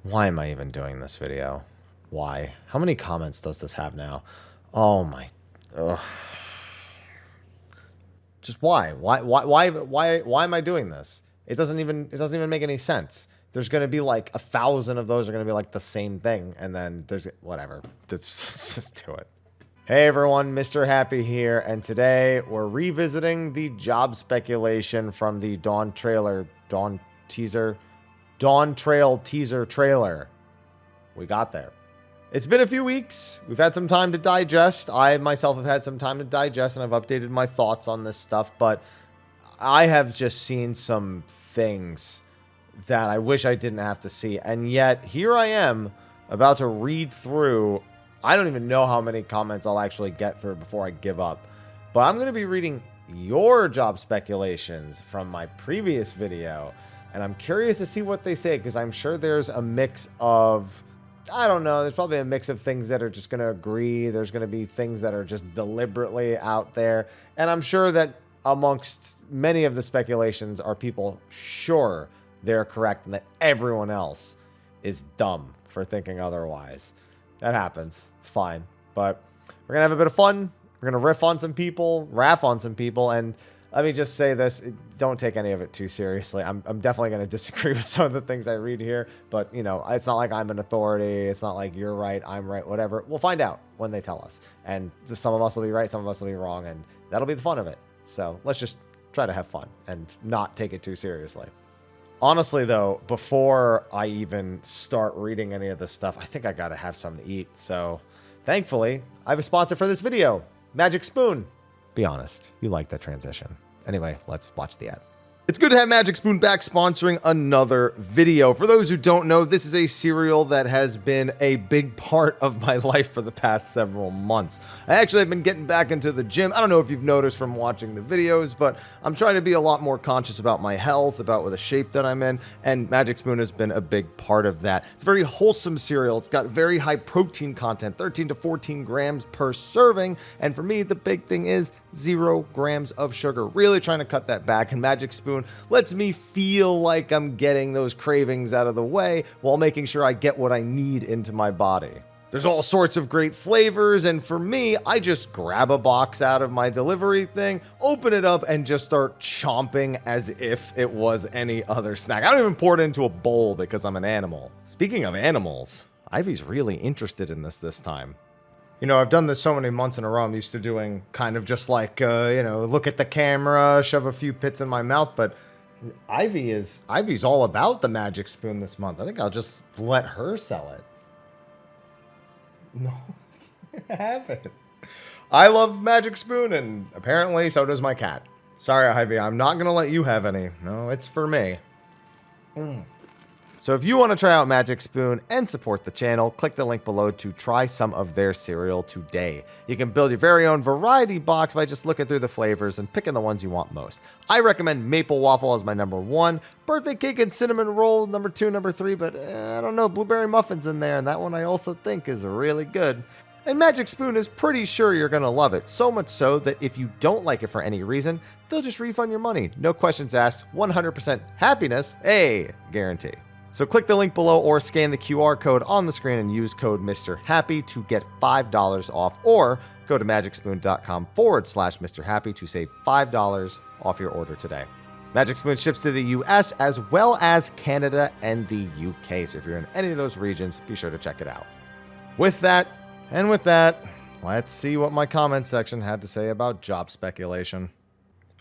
Why am I even doing this video? Why? How many comments does this have now? Oh my... Ugh. Just why? Why am I doing this? It doesn't even make any sense. There's going to be like 1,000 of those are going to be like the same thing. And then there's... Whatever. Just do it. Hey everyone, Mr. Happy here, and today we're revisiting the job speculation from the Dawntrail teaser trailer. We got there. It's been a few weeks. We've had some time to digest. I myself have had some time to digest, and I've updated my thoughts on this stuff, but I have just seen some things that I wish I didn't have to see, and yet here I am about to read through. I don't even know how many comments I'll actually get through before I give up. But I'm going to be reading your job speculations from my previous video. And I'm curious to see what they say, because I'm sure there's a mix of... I don't know. There's probably a mix of things that are just going to agree. There's going to be things that are just deliberately out there. And I'm sure that amongst many of the speculations are people sure they're correct and that everyone else is dumb for thinking otherwise. That happens. It's fine. But we're going to have a bit of fun. We're going to riff on some people, raff on some people, and let me just say this. Don't take any of it too seriously. I'm definitely going to disagree with some of the things I read here, but, you know, it's not like I'm an authority. It's not like you're right, I'm right, whatever. We'll find out when they tell us. And some of us will be right, some of us will be wrong, and that'll be the fun of it. So let's just try to have fun and not take it too seriously. Honestly, though, before I even start reading any of this stuff, I think I gotta have something to eat. So, thankfully, I have a sponsor for this video, Magic Spoon. Be honest, you like that transition. Anyway, let's watch the ad. It's good to have Magic Spoon back sponsoring another video. For those who don't know, this is a cereal that has been a big part of my life for the past several months. I actually have been getting back into the gym. I don't know if you've noticed from watching the videos, but I'm trying to be a lot more conscious about my health, about the shape that I'm in, and Magic Spoon has been a big part of that. It's a very wholesome cereal. It's got very high protein content, 13 to 14 grams per serving, and for me, the big thing is 0 grams of sugar. Really trying to cut that back, and Magic Spoon lets me feel like I'm getting those cravings out of the way while making sure I get what I need into my body. There's all sorts of great flavors, and for me, I just grab a box out of my delivery thing, open it up, and just start chomping as if it was any other snack. I don't even pour it into a bowl because I'm an animal. Speaking of animals, Ivy's really interested in this time. You know, I've done this so many months in a row. I'm used to doing kind of just like, you know, look at the camera, shove a few pits in my mouth. But Ivy's all about the Magic Spoon this month. I think I'll just let her sell it. No, I haven't. I love Magic Spoon, and apparently so does my cat. Sorry, Ivy, I'm not going to let you have any. No, it's for me. So if you want to try out Magic Spoon and support the channel, click the link below to try some of their cereal today. You can build your very own variety box by just looking through the flavors and picking the ones you want most. I recommend Maple Waffle as my #1, Birthday Cake and Cinnamon Roll #2, #3, but I don't know, Blueberry Muffin's in there, and that one I also think is really good. And Magic Spoon is pretty sure you're going to love it, so much so that if you don't like it for any reason, they'll just refund your money. No questions asked, 100% happiness, a guarantee. So click the link below or scan the QR code on the screen and use code Mr. Happy to get $5 off, or go to magicspoon.com/Mr. Happy to save $5 off your order today. Magic Spoon ships to the US as well as Canada and the UK. So if you're in any of those regions, be sure to check it out. With that, let's see what my comment section had to say about job speculation.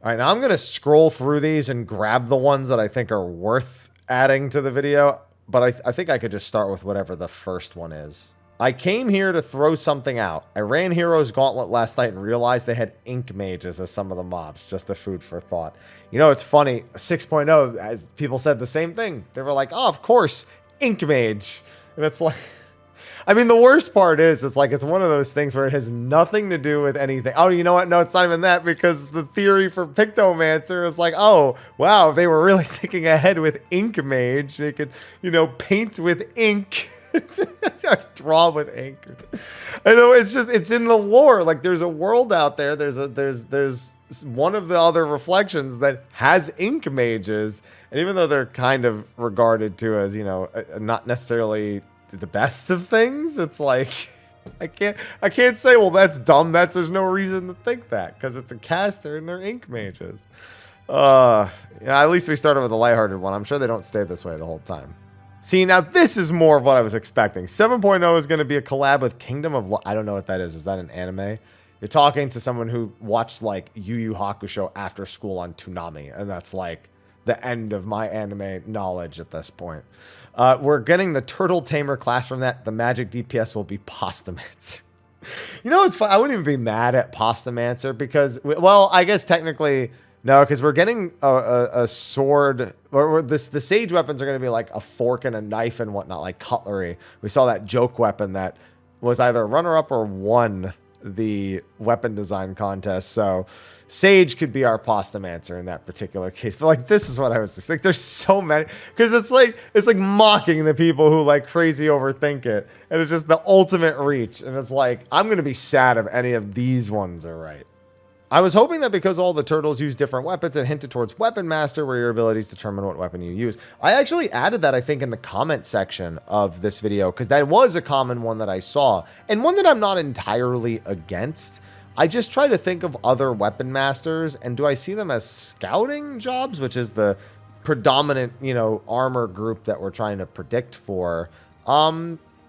All right, now I'm going to scroll through these and grab the ones that I think are worth adding to the video, but I think I could just start with whatever the first one is. I came here to throw something out. I ran Heroes Gauntlet last night and realized they had Ink Mages as some of the mobs. Just a food for thought. You know, it's funny, 6.0, as people said the same thing. They were like, oh, of course, Ink Mage. And it's like... I mean, the worst part is, it's like, it's one of those things where it has nothing to do with anything. Oh, you know what? No, it's not even that, because the theory for Pictomancer is like, oh, wow, they were really thinking ahead with Ink Mage. They could, you know, paint with ink. Draw with ink. I know, it's just, it's in the lore. Like, there's a world out there. There's one of the other reflections that has ink mages, and even though they're kind of regarded to as, you know, not necessarily the best of things, it's like I can't say, well, that's dumb. There's no reason to think that because it's a caster and they're ink mages. Yeah, at least we started with a lighthearted one. I'm sure they don't stay this way the whole time. See, now this is more of what I was expecting. 7.0 is going to be a collab with Kingdom of I don't know what that is. Is that an anime? You're talking to someone who watched like Yu Yu Hakusho after school on Toonami, and that's like the end of my anime knowledge at this point. We're getting the Turtle Tamer class from that. The magic DPS will be Postamancer. You know, it's fun. I wouldn't even be mad at Postamancer because, well, I guess technically no, because we're getting a sword, or the sage weapons are going to be like a fork and a knife and whatnot, like cutlery. We saw that joke weapon that was either a runner-up or won the weapon design contest. So Sage could be our Postamancer in that particular case. But like, this is what I was just like, there's so many, because it's like mocking the people who like crazy overthink it. And it's just the ultimate reach. And it's like, I'm going to be sad if any of these ones are right. I was hoping that because all the turtles use different weapons, it hinted towards Weapon Master, where your abilities determine what weapon you use. I actually added that, I think, in the comment section of this video, because that was a common one that I saw, and one that I'm not entirely against. I just try to think of other Weapon Masters, and do I see them as scouting jobs, which is the predominant, you know, armor group that we're trying to predict for.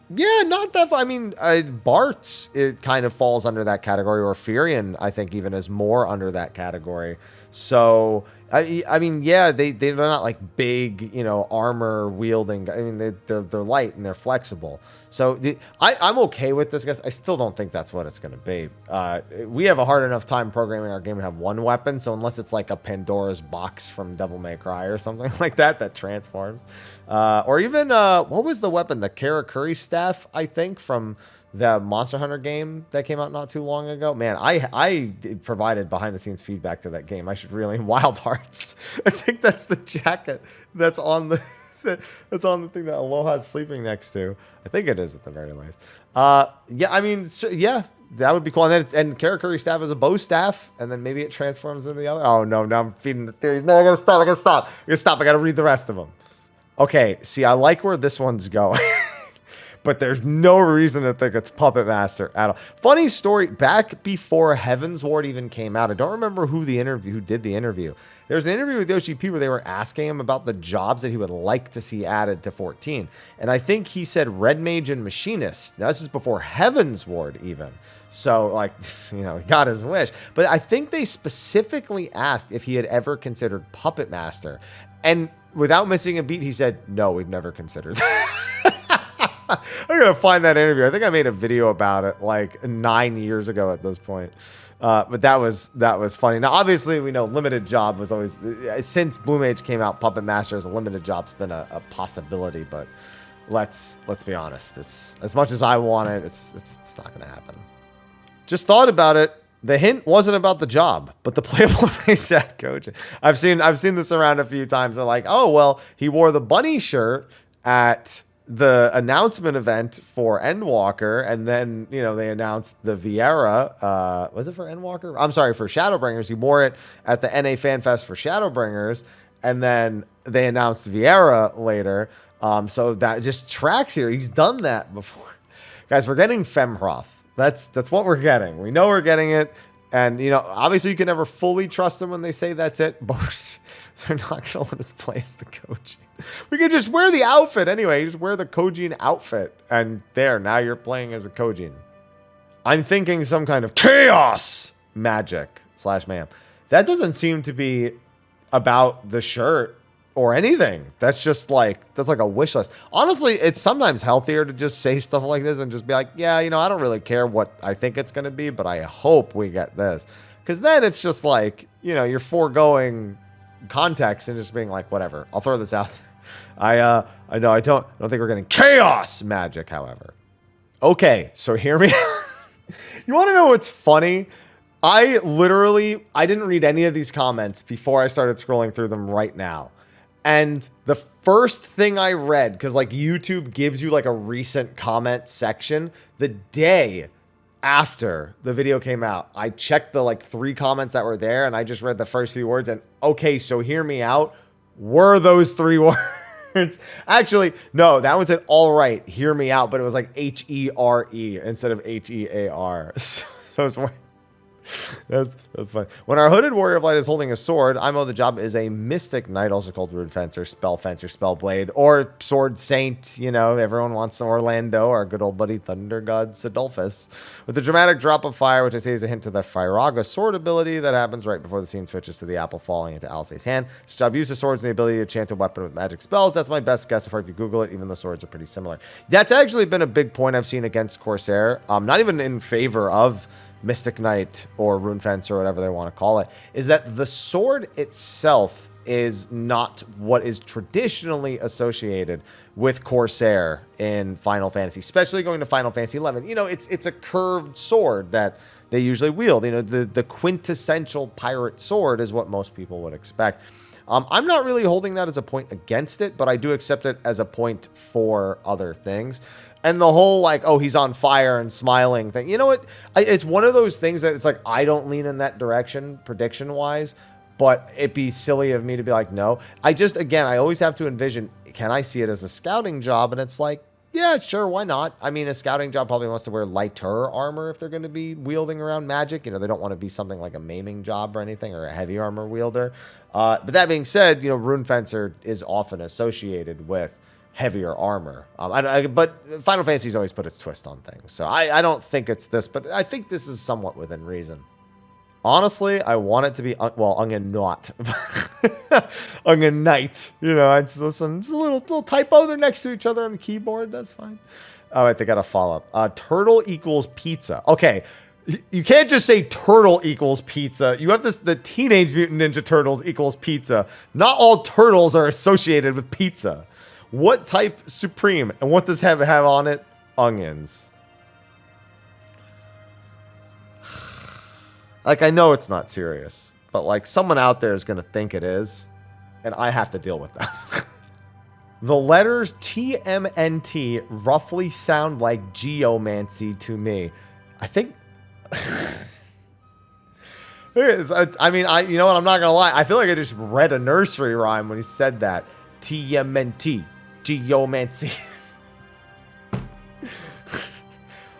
Yeah, not that far. I mean, Bart's, it kind of falls under that category, or Furion, I think, even is more under that category. So, I mean, yeah, they're not like big, you know, armor wielding. I mean, they're light and they're flexible. So I'm okay with this, guys. I still don't think that's what it's going to be. We have a hard enough time programming our game to have one weapon. So unless it's like a Pandora's box from Devil May Cry or something like that transforms, or even what was the weapon? The Karakuri staff, I think, from the Monster Hunter game that came out not too long ago. Man, I provided behind the scenes feedback to that game. I should really Wild Hearts. I think that's the jacket that's on the that's on the thing that Aloha's sleeping next to. I think it is at the very least. Yeah, I mean, yeah, that would be cool. And Karakuri staff is a bow staff, and then maybe it transforms into the other. Oh no, now I'm feeding the theories. No, I gotta stop. I gotta read the rest of them. Okay, see, I like where this one's going. But there's no reason to think it's Puppet Master at all. Funny story, back before Heaven's Ward even came out, I don't remember who did the interview. There's an interview with Yoshi P where they were asking him about the jobs that he would like to see added to 14. And I think he said Red Mage and Machinist. Now, this is before Heaven's Ward even. So, like, you know, he got his wish. But I think they specifically asked if he had ever considered Puppet Master. And without missing a beat, he said, no, we've never considered that. I'm gonna find that interview. I think I made a video about it like 9 years ago at this point. But that was funny. Now, obviously, we know limited job was always, since Blue Mage came out, Puppet Master as a limited job's been a possibility. But let's be honest. It's as much as I want it, it's not gonna happen. Just thought about it. The hint wasn't about the job, but the playable face at Kojin. I've seen this around a few times. They're like, oh well, he wore the bunny shirt at the announcement event for Endwalker, and then, you know, they announced the Vieira. Was it for Endwalker? I'm sorry, for Shadowbringers. He wore it at the NA Fan Fest for Shadowbringers, and then they announced Vieira later. So that just tracks here. He's done that before. Guys, we're getting Femhroth. That's what we're getting. We know we're getting it. And, you know, obviously you can never fully trust them when they say that's it, but they're not going to let us play as the Kojin. We could just wear the outfit anyway. You just wear the Kojin outfit, and there, now you're playing as a Kojin. I'm thinking some kind of chaos magic / mayhem. That doesn't seem to be about the shirt or anything. That's just like, that's like a wish list. Honestly, it's sometimes healthier to just say stuff like this and just be like, yeah, you know, I don't really care what I think it's going to be, but I hope we get this. Because then it's just like, you know, you're foregoing context and just being like, whatever, I'll throw this out there. I know I don't think we're getting chaos magic, however. Okay, so hear me. You want to know what's funny? I didn't read any of these comments before I started scrolling through them right now. And the first thing I read, because like YouTube gives you like a recent comment section, the day after the video came out, I checked the like 3 comments that were there, and I just read the first few words, and okay, so hear me out. Were those 3 words? Actually, no, that was an all right, hear me out, but it was like H-E-R-E instead of H-E-A-R. So those were... That's funny. When our hooded warrior of light is holding a sword, IMO the job is a mystic knight, also called Rune Fencer, Spell Blade, or Sword Saint. You know, everyone wants Orlando, our good old buddy Thunder God Sidolphus. With the dramatic drop of fire, which I say is a hint to the Firaga sword ability that happens right before the scene switches to the apple falling into Alcé's hand. This job uses swords and the ability to chant a weapon with magic spells. That's my best guess so far if you Google it, even though swords are pretty similar. That's actually been a big point I've seen against Corsair. Not even in favor of Mystic Knight or Rune Fencer or whatever they want to call it, is that the sword itself is not what is traditionally associated with Corsair in Final Fantasy, especially going to Final Fantasy 11. You know, it's a curved sword that they usually wield. You know, the quintessential pirate sword is what most people would expect. I'm not really holding that as a point against it, but I do accept it as a point for other things. And the whole, like, oh, he's on fire and smiling thing. You know what? It's one of those things that it's like, I don't lean in that direction prediction-wise, but it'd be silly of me to be like, no. Again, I always have to envision, can I see it as a scouting job? And it's like, yeah, sure, why not? I mean, a scouting job probably wants to wear lighter armor if they're going to be wielding around magic. You know, they don't want to be something like a maiming job or anything, or a heavy armor wielder. But that being said, you know, Rune Fencer is often associated with heavier armor. But Final Fantasy's always put its twist on things. So I don't think it's this, but I think this is somewhat within reason. Honestly, I want it to be, well, Onion not. Onion Knight. You know, I just listen. It's a little typo. They're next to each other on the keyboard. That's fine. All right, they got a follow-up. Turtle equals pizza. Okay, you can't just say turtle equals pizza. You have this, the Teenage Mutant Ninja Turtles equals pizza. Not all turtles are associated with pizza. What type supreme? And what does have on it? Onions. Like, I know it's not serious, but like someone out there is going to think it is, and I have to deal with that. The letters TMNT roughly sound like geomancy to me. I think... I mean, you know what? I'm not going to lie. I feel like I just read a nursery rhyme when he said that. TMNT. Geomancy.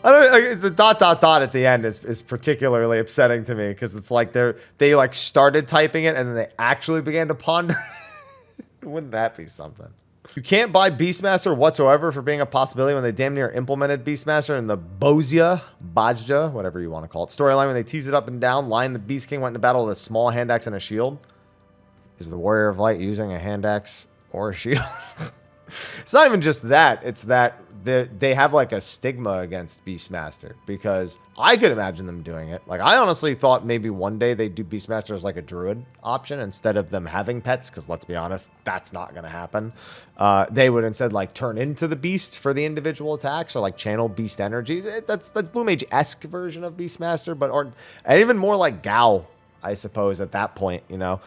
I don't know, it's a ... at the end is particularly upsetting to me because it's like they like started typing it and then they actually began to ponder. Wouldn't that be something? You can't buy Beastmaster whatsoever for being a possibility when they damn near implemented Beastmaster in the Bozja, whatever you want to call it, storyline when they teased it up and down. Lion the Beast King went into battle with a small hand axe and a shield. Is the Warrior of Light using a hand axe or a shield? It's not even just that. It's that they have like a stigma against Beastmaster because I could imagine them doing it. Like, I honestly thought maybe one day they'd do Beastmaster as like a druid option instead of them having pets, because let's be honest, that's not going to happen. They would instead like turn into the beast for the individual attacks or like channel beast energy. That's Blue Mage-esque version of Beastmaster, and even more like Gao, I suppose, at that point, you know.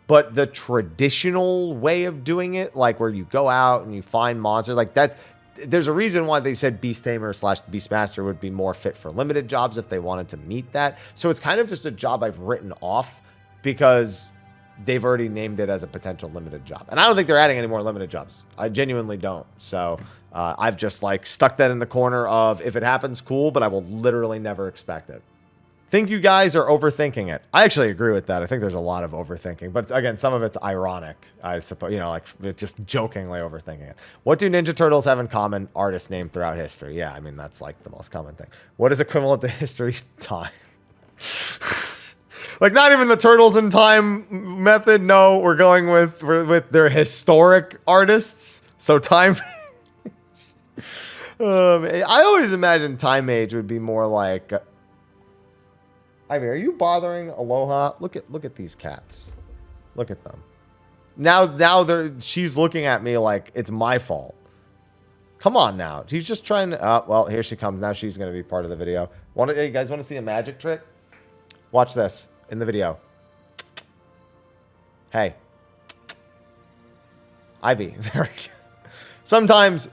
But the traditional way of doing it, like where you go out and you find monsters, like there's a reason why they said Beast Tamer / Beastmaster would be more fit for limited jobs if they wanted to meet that. So it's kind of just a job I've written off because they've already named it as a potential limited job. And I don't think they're adding any more limited jobs. I genuinely don't. So I've just like stuck that in the corner of if it happens, cool, but I will literally never expect it. Think you guys are overthinking it. I actually agree with that. I think there's a lot of overthinking, but again, some of it's ironic, I suppose, you know, like just jokingly overthinking it. What do Ninja Turtles have in common? Artist name throughout history. Yeah, I mean, that's like the most common thing. What is equivalent to history? Time. Like, not even the Turtles in Time method. No, we're going with their historic artists. So time. I always imagined Time Mage would be more like... Ivy, are you bothering Aloha? Look at these cats. Look at them. Now she's looking at me like it's my fault. Come on now. She's just trying to... well, here she comes. Now she's going to be part of the video. Hey, you guys want to see a magic trick? Watch this in the video. Hey. Ivy. There we go. Sometimes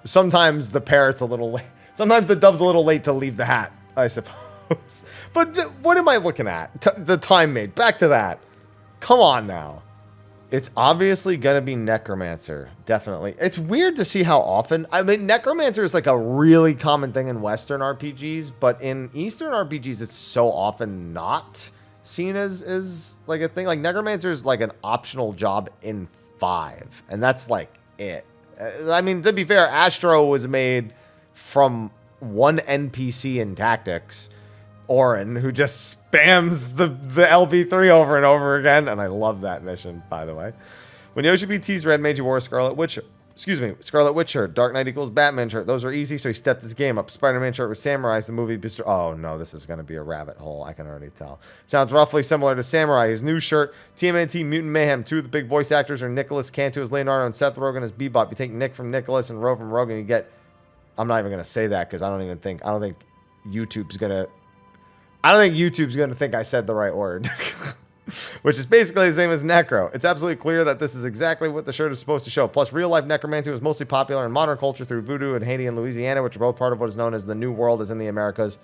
the parrot's a little late. Sometimes the dove's a little late to leave the hat. I suppose. But what am I looking at? The time made. Back to that. Come on now. It's obviously going to be Necromancer. Definitely. It's weird to see how often. I mean, Necromancer is like a really common thing in Western RPGs, but in Eastern RPGs, it's so often not seen as like a thing. Like Necromancer is like an optional job in 5, and that's like it. I mean, to be fair, Astro was made from one NPC in Tactics, Orin, who just spams the LV3 over and over again, and I love that mission, by the way. When Yoshi BT's Red Mage, he wore a Scarlet Witch shirt. Dark Knight equals Batman shirt. Those are easy, so he stepped his game up. Spider-Man shirt with Samurais, the movie. Oh, no, this is going to be a rabbit hole. I can already tell. Sounds roughly similar to Samurai. His new shirt, TMNT Mutant Mayhem. 2 of the big voice actors are Nicholas Cantu as Leonardo and Seth Rogen as Bebop. You take Nick from Nicholas and Ro from Rogen, you get... I'm not even going to say that because I don't think YouTube's going to think I said the right word. Which is basically the same as Necro. It's absolutely clear that this is exactly what the shirt is supposed to show. Plus, real-life necromancy was mostly popular in modern culture through voodoo in Haiti and Louisiana, which are both part of what is known as the New World as in the Americas.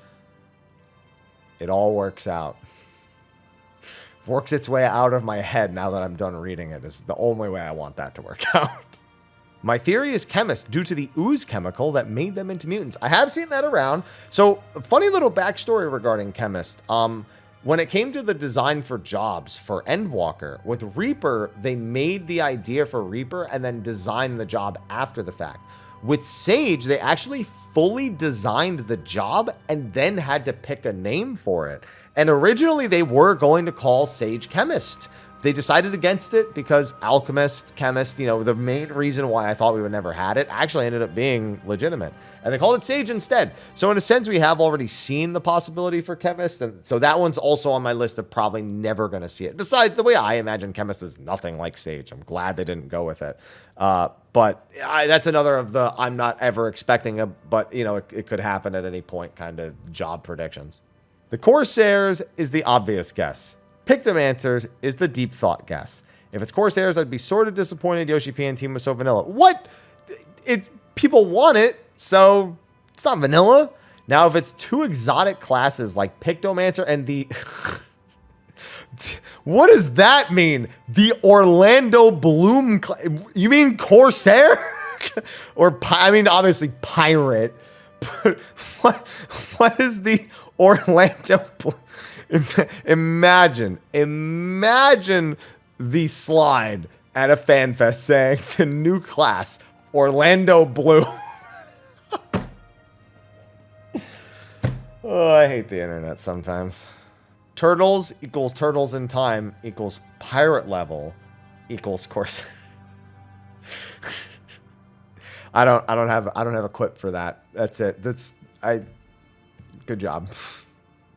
It all works out. Works its way out of my head now that I'm done reading it. It's the only way I want that to work out. My theory is Chemist, due to the ooze chemical that made them into mutants. I have seen that around. So, funny little backstory regarding Chemist. When it came to the design for jobs for Endwalker, with Reaper, they made the idea for Reaper and then designed the job after the fact. With Sage, they actually fully designed the job and then had to pick a name for it. And originally, they were going to call Sage Chemist. They decided against it because Alchemist, Chemist, the main reason why I thought we would never had it actually ended up being legitimate. And they called it Sage instead. So in a sense, we have already seen the possibility for Chemist. And so that one's also on my list of probably never going to see it. Besides, the way I imagine Chemist is nothing like Sage. I'm glad they didn't go with it. But that's another of the I'm not ever expecting but it could happen at any point kind of job predictions. The Corsairs is the obvious guess. Pictomancers is the deep thought guess. If it's Corsairs, I'd be sort of disappointed Yoshi P and team was so vanilla. What? People want it, so it's not vanilla. Now, if it's 2 exotic classes like Pictomancer and the... What does that mean? The Orlando Bloom... You mean Corsair? Obviously Pirate. But what is the Orlando Bloom... Imagine the slide at a fan fest saying the new class, Orlando Bloom. Oh, I hate the internet sometimes. Turtles equals turtles in time equals pirate level equals Corsair. I don't have a quip for that. That's it. Good job.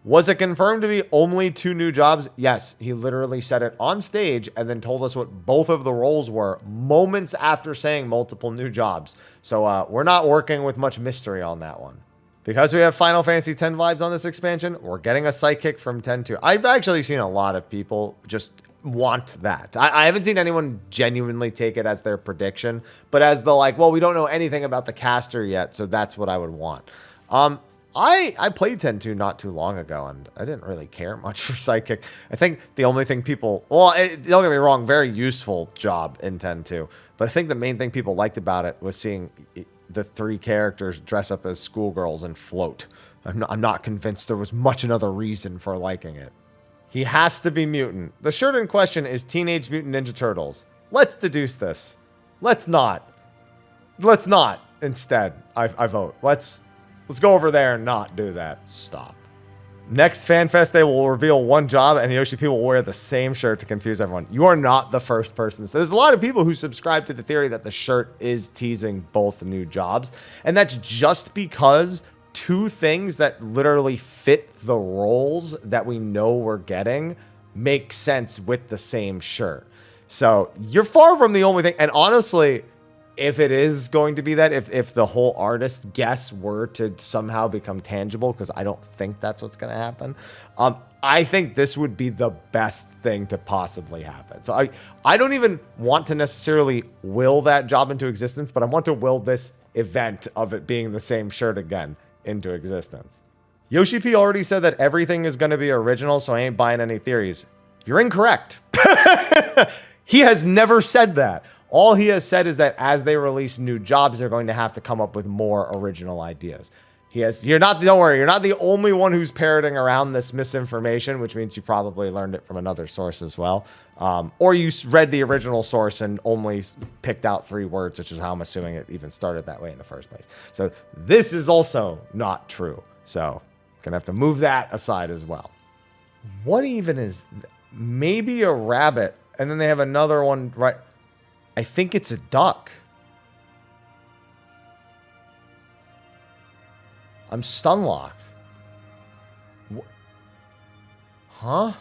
Was it confirmed to be only 2 new jobs? Yes, he literally said it on stage and then told us what both of the roles were moments after saying multiple new jobs. So we're not working with much mystery on that one. Because we have Final Fantasy X vibes on this expansion, we're getting a sidekick from 10-2. I've actually seen a lot of people just want that. I haven't seen anyone genuinely take it as their prediction, but as the we don't know anything about the caster yet, so that's what I would want. I played 10-2 not too long ago, and I didn't really care much for Sidekick. I think the only thing people... don't get me wrong, very useful job in 10-2. But I think the main thing people liked about it was seeing the 3 characters dress up as schoolgirls and float. I'm not convinced there was much another reason for liking it. He has to be mutant. The shirt in question is Teenage Mutant Ninja Turtles. Let's deduce this. Let's not. Instead, I vote. Let's go over there and not do that. Stop. Next FanFest, they will reveal 1 job, and Yoshi P will wear the same shirt to confuse everyone. You are not the first person. So there's a lot of people who subscribe to the theory that the shirt is teasing both new jobs, and that's just because 2 things that literally fit the roles that we know we're getting make sense with the same shirt. So you're far from the only thing, and honestly... if it is going to be that, if the whole artist guess were to somehow become tangible, because I don't think that's what's going to happen, I think this would be the best thing to possibly happen. So I don't even want to necessarily will that job into existence, but I want to will this event of it being the same shirt again into existence. Yoshi P already said that everything is going to be original, so I ain't buying any theories. You're incorrect. He has never said that. All he has said is that as they release new jobs, they're going to have to come up with more original ideas. Don't worry, you're not the only one who's parroting around this misinformation, which means you probably learned it from another source as well. Or you read the original source and only picked out 3 words, which is how I'm assuming it even started that way in the first place. So this is also not true. So gonna have to move that aside as well. What even is, maybe a rabbit, and then they have another one, right? I think it's a duck. I'm stun locked. Huh?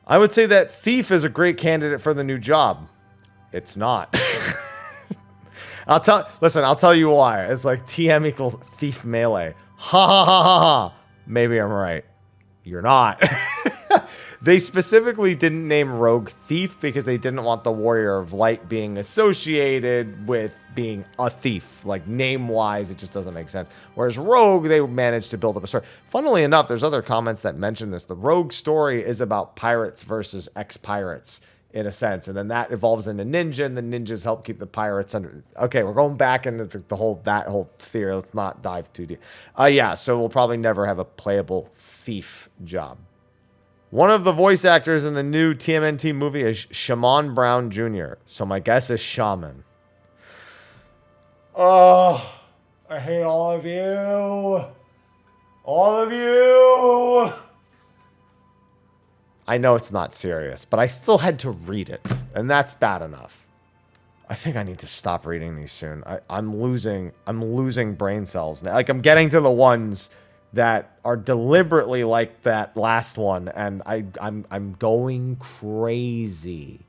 I would say that thief is a great candidate for the new job. It's not. I'll tell you why. It's like TM equals thief melee. Ha ha ha ha ha. Maybe I'm right. You're not. They specifically didn't name Rogue Thief because they didn't want the Warrior of Light being associated with being a thief. Like, name-wise, it just doesn't make sense. Whereas Rogue, they managed to build up a story. Funnily enough, there's other comments that mention this. The Rogue story is about pirates versus ex-pirates, in a sense. And then that evolves into ninja, and the ninjas help keep the pirates under... Okay, we're going back into that whole theory. Let's not dive too deep. Yeah, so we'll probably never have a playable thief job. One of the voice actors in the new TMNT movie is Shaman Brown Jr., so my guess is Shaman. Oh, I hate all of you. All of you. I know it's not serious, but I still had to read it, and that's bad enough. I think I need to stop reading these soon. I'm losing brain cells now. Like, I'm getting to the ones that are deliberately like that last one, and I'm going crazy.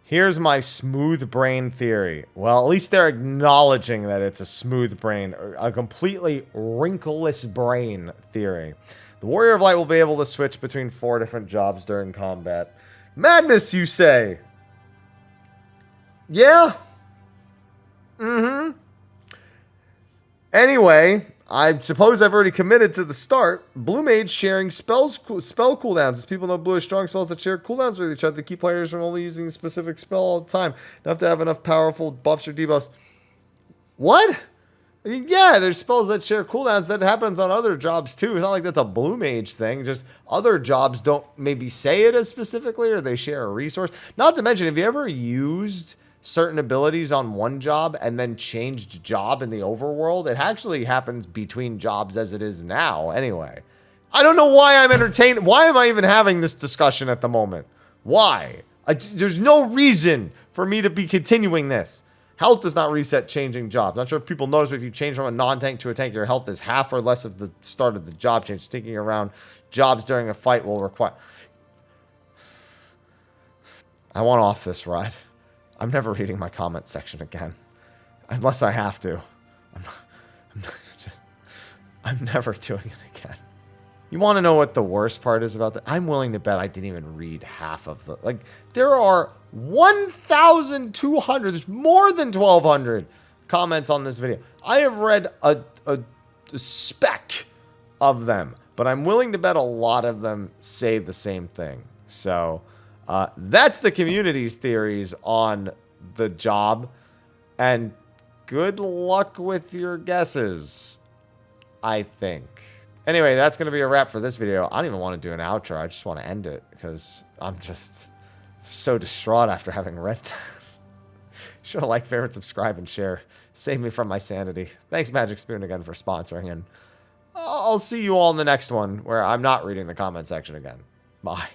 Here's my smooth brain theory. Well, at least they're acknowledging that it's a smooth brain, a completely wrinkleless brain theory. The Warrior of Light will be able to switch between 4 different jobs during combat. Madness, you say? Yeah? Mm-hmm. Anyway, I suppose I've already committed to the start. Blue Mage sharing spell cooldowns. As people know, blue is strong spells that share cooldowns with each other to keep players from only using a specific spell all the time. You have to have enough powerful buffs or debuffs. What? Yeah, there's spells that share cooldowns. That happens on other jobs too. It's not like that's a Blue Mage thing. Just other jobs don't maybe say it as specifically, or they share a resource. Not to mention, have you ever used certain abilities on one job and then changed job in the overworld? It actually happens between jobs as it is now anyway. I don't know why I'm entertained. Why am I even having this discussion at the moment? Why? There's no reason for me to be continuing this. Health does not reset changing jobs. Not sure if people notice, but if you change from a non-tank to a tank, your health is half or less of the start of the job change. Sticking around jobs during a fight will require... I want off this ride. I'm never reading my comment section again. Unless I have to. I'm never doing it again. You want to know what the worst part is about that? I'm willing to bet I didn't even read half of the... Like, there are 1,200, there's more than 1,200 comments on this video. I have read a speck of them, but I'm willing to bet a lot of them say the same thing. So, that's the community's theories on the job, and good luck with your guesses, I think. Anyway, that's going to be a wrap for this video. I don't even want to do an outro. I just want to end it because I'm just so distraught after having read that. Should have liked, favorite, subscribe, and share. Save me from my sanity. Thanks, Magic Spoon, again for sponsoring, and I'll see you all in the next one where I'm not reading the comment section again. Bye.